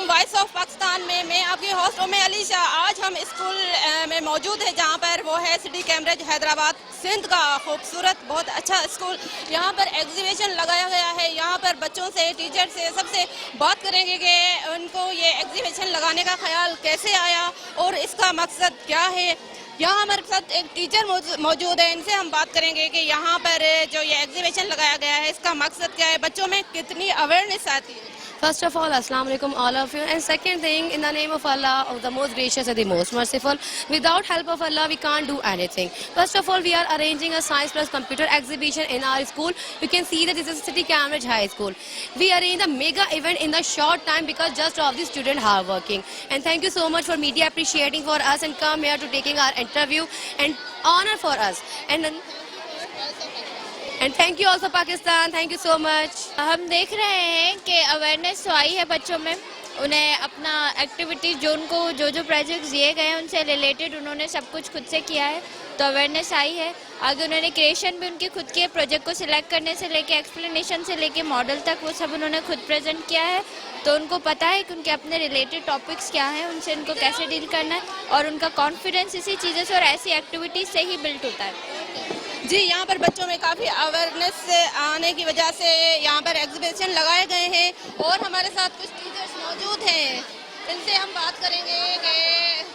Voice of Pakistan में मैं आपकी होस्ट उम्मे अली शाह। आज हम स्कूल में मौजूद है जहाँ पर वो है सिटी कैम्ब्रिज हैदराबाद सिंध का खूबसूरत बहुत अच्छा स्कूल। यहाँ पर एग्जीबिशन लगाया गया है। यहाँ पर बच्चों से टीचर से सबसे बात करेंगे कि उनको ये एग्जीबिशन लगाने का ख्याल कैसे आया और इसका मकसद क्या है। यहाँ हमारे साथ एक टीचर मौजूद है, इनसे हम बात करेंगे कि यहाँ पर जो ये एग्जीबिशन लगाया गया है इसका मकसद क्या है, बच्चों में कितनी अवेयरनेस आती है। First of all, Assalamu alaikum all of you. And second thing, in the name of Allah, of the most gracious and the most merciful, without help of Allah, we can't do anything. First of all, we are arranging a science plus computer exhibition in our school. You can see that this is City Cambridge High School. We arranged a mega event in the short time because just of the students hard working. And thank you so much for media appreciating for us and come here to taking our interview and honor for us. And thank you also Pakistan, thank you so much. हम देख रहे हैं कि awareness तो आई है बच्चों में, उन्हें अपना एक्टिविटीज जो प्रोजेक्ट्स दिए गए हैं उनसे रिलेटेड उन्होंने सब कुछ खुद से किया है, तो अवेयरनेस आई है। आगे उन्होंने क्रिएशन भी उनकी खुद की, प्रोजेक्ट को सिलेक्ट करने से लेके एक्सप्लेनेशन से लेके मॉडल तक वो सब उन्होंने खुद प्रेजेंट किया है, तो उनको पता है कि उनके अपने रिलेटेड टॉपिक्स क्या हैं, उनसे उनको कैसे डील करना है और उनका कॉन्फिडेंस इसी चीज़ों से और ऐसी एक्टिविटीज़ से ही बिल्ड होता है। जी, यहाँ पर बच्चों में काफ़ी अवेयरनेस आने की वजह से यहाँ पर एग्जीबिशन लगाए गए हैं और हमारे साथ कुछ टीचर्स मौजूद हैं, इनसे हम बात करेंगे कि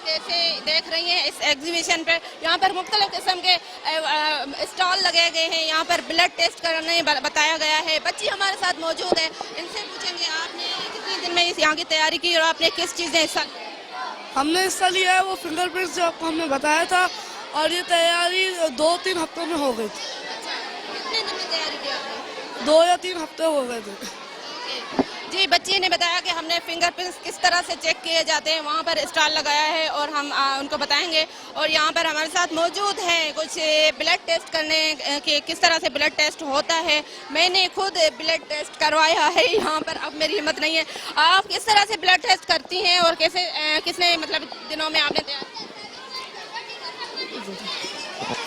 कैसे देख रही हैं इस एग्जीबिशन पर। यहाँ पर मुख्तलिफ किस्म के स्टॉल लगे गए हैं, यहाँ पर ब्लड टेस्ट करने बताया गया है। बच्ची हमारे साथ मौजूद है, इनसे पूछेंगे आपने कितने दिन में इस यहाँ की तैयारी की और आपने किस चीज़ें हिस्सा लिया? हमने हिस्सा लिया है वो फिंगरप्रिंट्स जो आपको हमने बताया था, और ये तैयारी 2-3 हफ्तों में हो गई थी। कितने दिन में तैयारी की आपने? 2 या 3 हफ्ते हो गए थे। जी, बच्ची ने बताया कि हमने फिंगरप्रिंट्स किस तरह से चेक किए जाते हैं, वहाँ पर स्टॉल लगाया है और हम उनको बताएंगे। और यहाँ पर हमारे साथ मौजूद हैं कुछ ब्लड टेस्ट करने के, किस तरह से ब्लड टेस्ट होता है। मैंने खुद ब्लड टेस्ट करवाया है यहाँ पर, अब मेरी हिम्मत नहीं है। आप किस तरह से ब्लड टेस्ट करती हैं और कैसे किसने मतलब दिनों में आपने तैयार किया?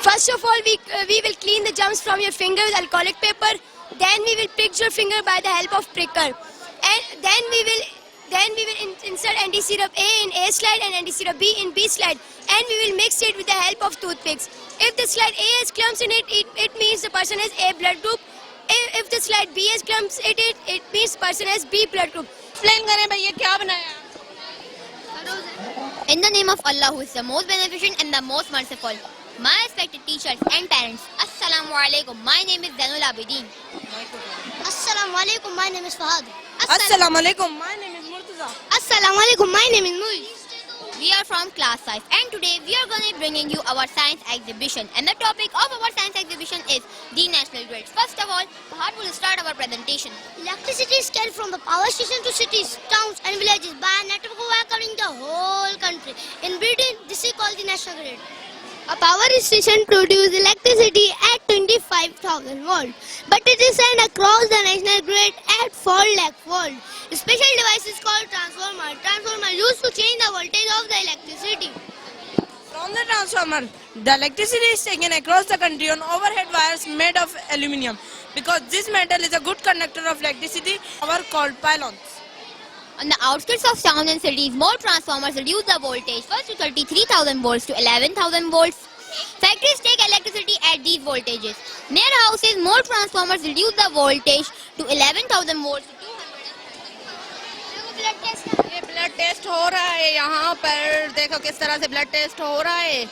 First of all, we will clean the germs from your finger with alcoholic paper. Then we will prick your finger by the help of pricker, and then we will insert anti-syrup A in A slide and anti-syrup B in B slide, and we will mix it with the help of toothpicks. If the slide A has clumps in it, it means the person has A blood group. If the slide B has clumps in it means the person has B blood group. Explain करें भाई, ये क्या बनाया? In the name of Allah, who is the most beneficent and the most merciful, my respected teachers and parents, Assalamu alaikum. My name is Zainul Abidin. Assalamu alaikum. My name is Fahad. Assalamu alaikum. My name is Murtaza. Assalamu alaikum. My name is Muiz. We are from class 5 and today we are going to be bringing you our science exhibition, and the topic of our science exhibition is the national grids. First of all, Fahad will start our presentation. Electricity is carried from the power station to cities, towns and villages by a network wire covering the whole country. In Britain, this is called the national grid. A power station produces electricity at 25,000 volts, but it is sent across the national grid at 4 lakh volts. A special device is called transformer. Transformer used to change the voltage of the electricity. From the transformer, the electricity is taken across the country on overhead wires made of aluminium. Because this metal is a good conductor of electricity, are called pylons. On the outskirts of towns and cities, more transformers reduce the voltage first to 33,000 volts to 11,000 volts. Factories take electricity at these voltages. Near houses, more transformers reduce the voltage to 11,000 volts to 200. ये blood test हो रहा है यहाँ पर, देखो किस तरह से ब्लड टेस्ट हो रहा है।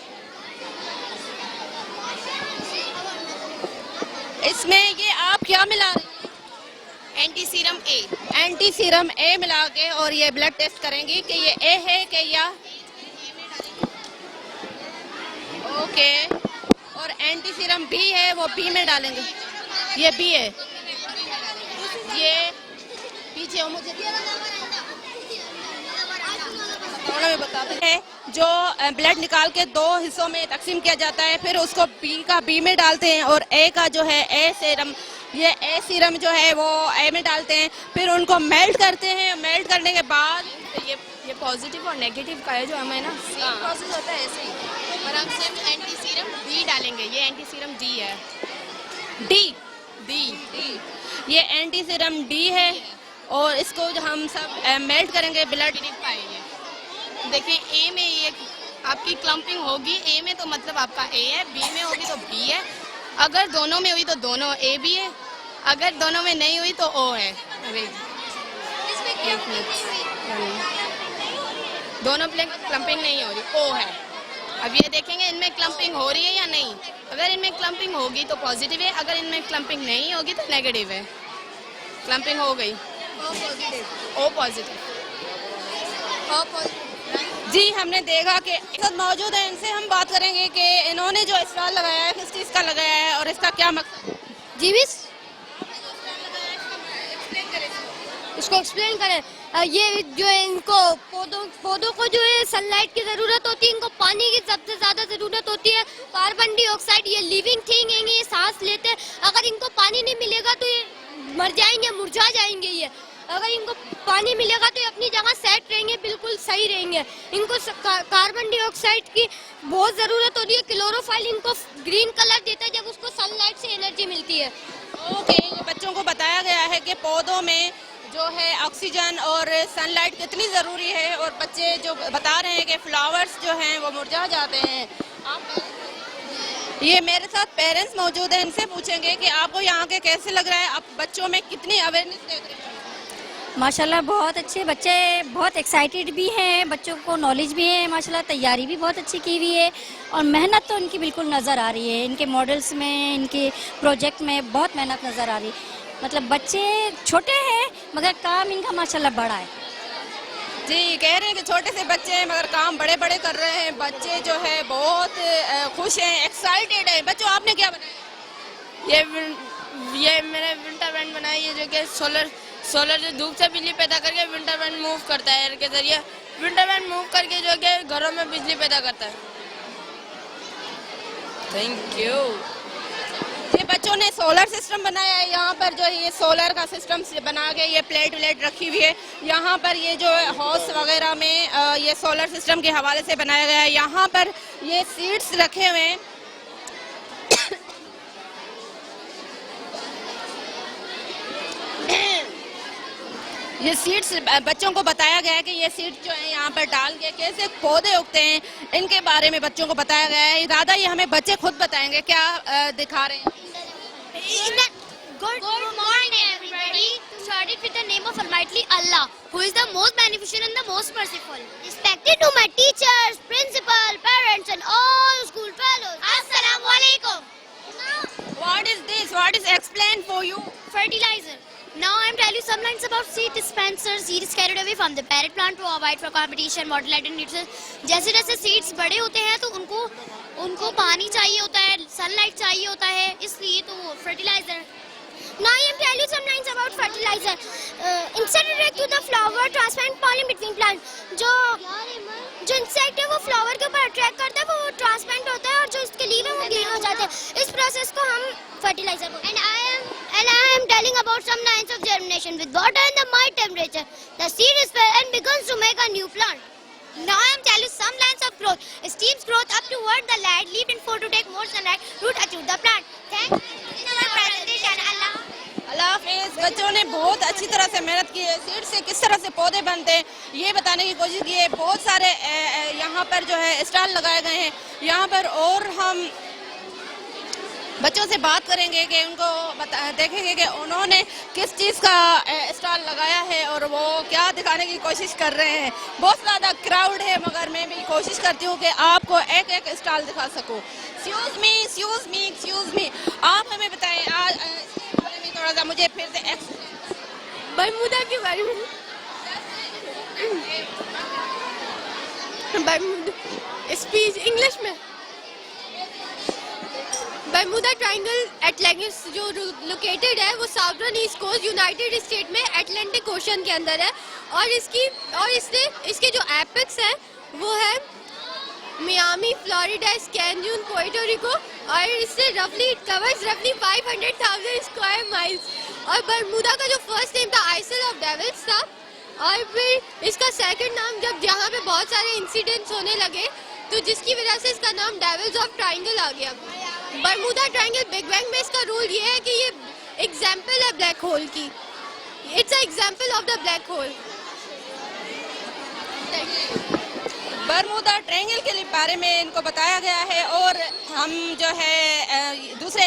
इसमें ये आप क्या मिला रही हैं? Anti-serum A. एंटी-सीरम A मिला के और ये ब्लड टेस्ट करेंगी कि ये A है कि या ओके, और एंटी-सीरम B है वो B में डालेंगे। ये B है, ये पीछे मुझे थोड़ा मैं बताते हैं। जो ब्लड निकाल के 2 हिस्सों में तकसीम किया जाता है, फिर उसको B का B में डालते हैं और A का जो है A सीरम, ये ए सीरम जो है वो ए में डालते हैं, फिर उनको मेल्ट करते हैं। मेल्ट करने के बाद ये पॉजिटिव और नेगेटिव का है जो हमें ना सेम प्रोसेस होता है ऐसे ही, और हम सेम एंटी सीरम डी डालेंगे। ये एंटी सीरम डी है, डी डी ये एंटी सीरम डी है और इसको जो हम सब मेल्ट करेंगे ब्लड। पाएंगे। देखिए ए में ये आपकी क्लम्पिंग होगी, ए में तो मतलब आपका ए है, बी में होगी तो बी है, अगर दोनों में हुई तो दोनों ए बी है, अगर दोनों में नहीं हुई तो ओ है। अरे एक मिनट, दोनों क्लम्पिंग नहीं हो रही, ओ है। अब ये देखेंगे इनमें क्लम्पिंग हो रही है या नहीं। अगर इनमें क्लम्पिंग होगी तो पॉजिटिव है, अगर इनमें क्लम्पिंग नहीं होगी तो नेगेटिव है। क्लम्पिंग हो गई, ओ पॉजिटिव। जी हमने देखा कि एक साथ मौजूद है, इनसे हम बात करेंगे कि इन्होंने जो स्टॉल लगाया है किस चीज़ का लगाया है और इसका क्या मकसद है। जी मिस, इसको एक्सप्लेन करें। ये जो है इनको पौधों को जो है सनलाइट की जरूरत होती है, इनको पानी की सबसे ज्यादा जरूरत होती है। कार्बन डाइऑक्साइड ये लिविंग थिंग है, ये सांस लेते हैं। अगर इनको पानी नहीं मिलेगा तो ये मर जाएंगे, मुरझा जाएंगे। ये अगर इनको पानी मिलेगा तो ये अपनी जगह सेट रहेंगे, बिल्कुल सही रहेंगे। इनको कार्बन डाइऑक्साइड की बहुत जरूरत होती है। क्लोरोफाइल इनको ग्रीन कलर देता है जब उसको सनलाइट से एनर्जी मिलती है। ओके, बच्चों को बताया गया है कि पौधों में जो है ऑक्सीजन और सनलाइट कितनी ज़रूरी है, और बच्चे जो बता रहे हैं कि फ्लावर्स जो हैं वो मुरझा जाते हैं। ये मेरे साथ पेरेंट्स मौजूद हैं, इनसे पूछेंगे कि आपको यहाँ के कैसे लग रहा है, आप बच्चों में कितनी अवेयरनेस देख रहे हैं। माशाल्लाह बहुत अच्छे बच्चे, बहुत एक्साइटेड भी हैं, बच्चों को नॉलेज भी है। माशाल्लाह तैयारी भी बहुत अच्छी की हुई है और मेहनत तो इनकी बिल्कुल नज़र आ रही है। इनके मॉडल्स में, इनके प्रोजेक्ट में बहुत मेहनत नज़र आ रही है। मतलब बच्चे छोटे हैं मगर काम इनका माशाल्लाह बड़ा है। जी कह रहे हैं कि छोटे से बच्चे हैं मगर काम बड़े बड़े कर रहे हैं। बच्चे जो है बहुत खुश हैं, एक्साइटेड हैं। बच्चों आपने क्या बनाया? ये मैंने विंटर बैंड बनाई है, जो कि सोलर जो धूप से बिजली पैदा करके विंटर बैंड मूव करता है एयर के जरिए। विंटर बैंड मूव करके जो कि घरों में बिजली पैदा करता है। Thank you. ये बच्चों ने सोलर सिस्टम बनाया है। यहाँ पर जो ये सोलर का सिस्टम बना के ये प्लेट व्लेट रखी हुई है। यहाँ पर ये जो हाउस वगैरह में ये सोलर सिस्टम के हवाले से बनाया गया है। यहाँ पर ये सीड्स रखे हुए हैं। ये सीड्स बच्चों को बताया गया है कि ये सीड्स जो है यहाँ पर डाल के कैसे पौधे उगते हैं, इनके बारे में बच्चों को बताया गया है। दादा ये हमें बच्चे खुद बताएंगे, क्या दिखा रहे हैं। Good morning everybody. Started with the name of Almighty Allah, who is the most beneficent and the most merciful. Respected to my teachers, principal, parents and all school fellows. Assalamu alaikum. What is this? What is explained for you? Fertilizer. Now I am telling you some lines about seed dispensers. Seed is carried away from the parent plant to avoid for competition, modulate and nutrition. जैसे जैसे seeds बड़े होते हैं तो उनको पानी चाहिए होता है, sunlight चाहिए होता है, इसलिए तो fertilizer. Now I am telling you some lines about fertilizer. Insect attract to the flower, transplant pollen between plants. जो इंसेक्ट है वो फ्लावर के ऊपर अट्रैक्ट करता है, वो ट्रांसप्लांट होता है और जो इसके लीव है वो ग्रीन हो जाते हैं। इस प्रोसेस को हम फर्टिलाइजर बोलते हैं। And I am telling about some lines of germination. With water and the mild temperature, the seed is fed and begins to make a new plant. Now I am telling you some lines of growth. Stems growth up toward the light, leaf in four to take more sunlight, root achieve the plant. Thank you. In our presentation, Allah. अल्लाह हाफिज़। बच्चों ने बहुत अच्छी तरह से मेहनत की है। सीड से किस तरह से पौधे बनते हैं ये बताने की कोशिश की है। बहुत सारे यहाँ पर जो है स्टॉल लगाए गए हैं। यहाँ पर और हम बच्चों से बात करेंगे कि उनको देखेंगे कि उन्होंने किस चीज़ का स्टॉल लगाया है और वो क्या दिखाने की कोशिश कर रहे हैं। बहुत ज़्यादा क्राउड है मगर मैं भी कोशिश करती हूँ कि आपको एक एक स्टॉल दिखा सकूँ। एक्सक्यूज़ मी आप हमें बताएं आज में थोड़ा सा मुझे फिर से बरमूदा के बारे में। बरमूदा स्पीच इंग्लिश में। बरमूदा ट्रायंगल एटलांटिस जो लोकेटेड है वो southern east coast United State में अटलांटिक ओशन के अंदर है और इसके जो एपेक्स है वो है मियामी, फ्लोरिडा, कैंजून, पुएर्टो रिको और इससे रफली कवर्स रफली 500,000 स्क्वायर माइल्स। और बरमूदा का जो फर्स्ट नेम था आइसल ऑफ डेविल्स था और फिर इसका सेकंड नाम जब यहाँ पे बहुत सारे इंसिडेंट्स होने लगे तो जिसकी वजह से इसका नाम डेविल्स ऑफ ट्रायंगल आ गया। बरमूदा ट्रायंगल बिग बैंग में इसका रूल ये है कि ये एग्जाम्पल है ब्लैक होल की। It's an example of the black hole. Bermuda triangle के बारे में इनको बताया गया है और हम जो है दूसरे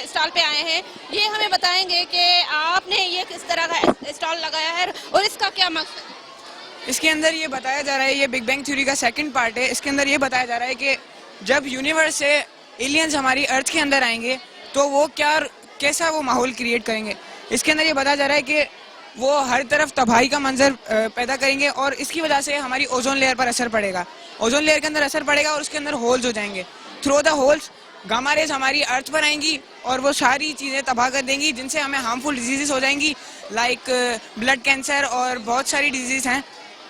स्टॉल पे आए हैं। ये हमें बताएंगे कि आपने ये किस तरह का स्टॉल लगाया है और इसका क्या मकसद है। इसके अंदर ये बताया जा रहा है, ये बिग बैंग थ्योरी का सेकंड पार्ट है। इसके अंदर ये बताया जा रहा है कि जब यूनिवर्स से एलियंस हमारी अर्थ के अंदर आएंगे तो वो कैसा वो माहौल क्रिएट करेंगे। इसके अंदर ये बताया जा रहा है कि वो हर तरफ तबाही का मंजर पैदा करेंगे और इसकी वजह से हमारी ओजोन लेयर पर असर पड़ेगा। ओजोन लेयर के अंदर असर पड़ेगा और उसके अंदर होल्स हो जाएंगे। Through the holes gamma rays हमारी अर्थ पर आएंगी और वो सारी चीज़ें तबाह कर देंगी, जिनसे हमें हार्मफुल डिजीजेस हो जाएंगी, लाइक ब्लड कैंसर और बहुत सारी डिजीज़ हैं।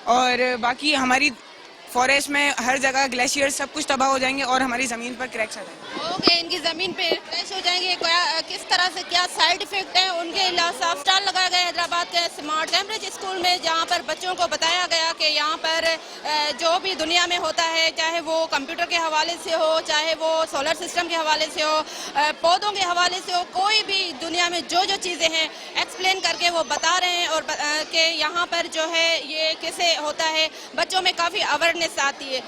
और बाकी हमारी फॉरेस्ट में हर जगह ग्लेशियर सब कुछ तबाह हो जाएंगे और हमारी ज़मीन पर क्रैक्स आ जाएंगे। ओके, इनकी ज़मीन पे क्रैश हो जाएंगे। किस तरह से क्या साइड इफेक्ट है उनके साफ स्टॉल लगाया गया हैदराबाद के स्मार्ट कैम्ब्रिज स्कूल में, जहाँ पर बच्चों को बताया गया कि यहाँ पर जो भी दुनिया में होता है, चाहे वो कंप्यूटर के हवाले से हो, चाहे वो सोलर सिस्टम के हवाले से हो, पौधों के हवाले से हो, कोई भी दुनिया में जो जो चीज़ें हैं एक्सप्लेन करके वो बता रहे हैं और कि यहाँ पर जो है ये कैसे होता है। बच्चों में काफ़ी अवेयरनेस आती है।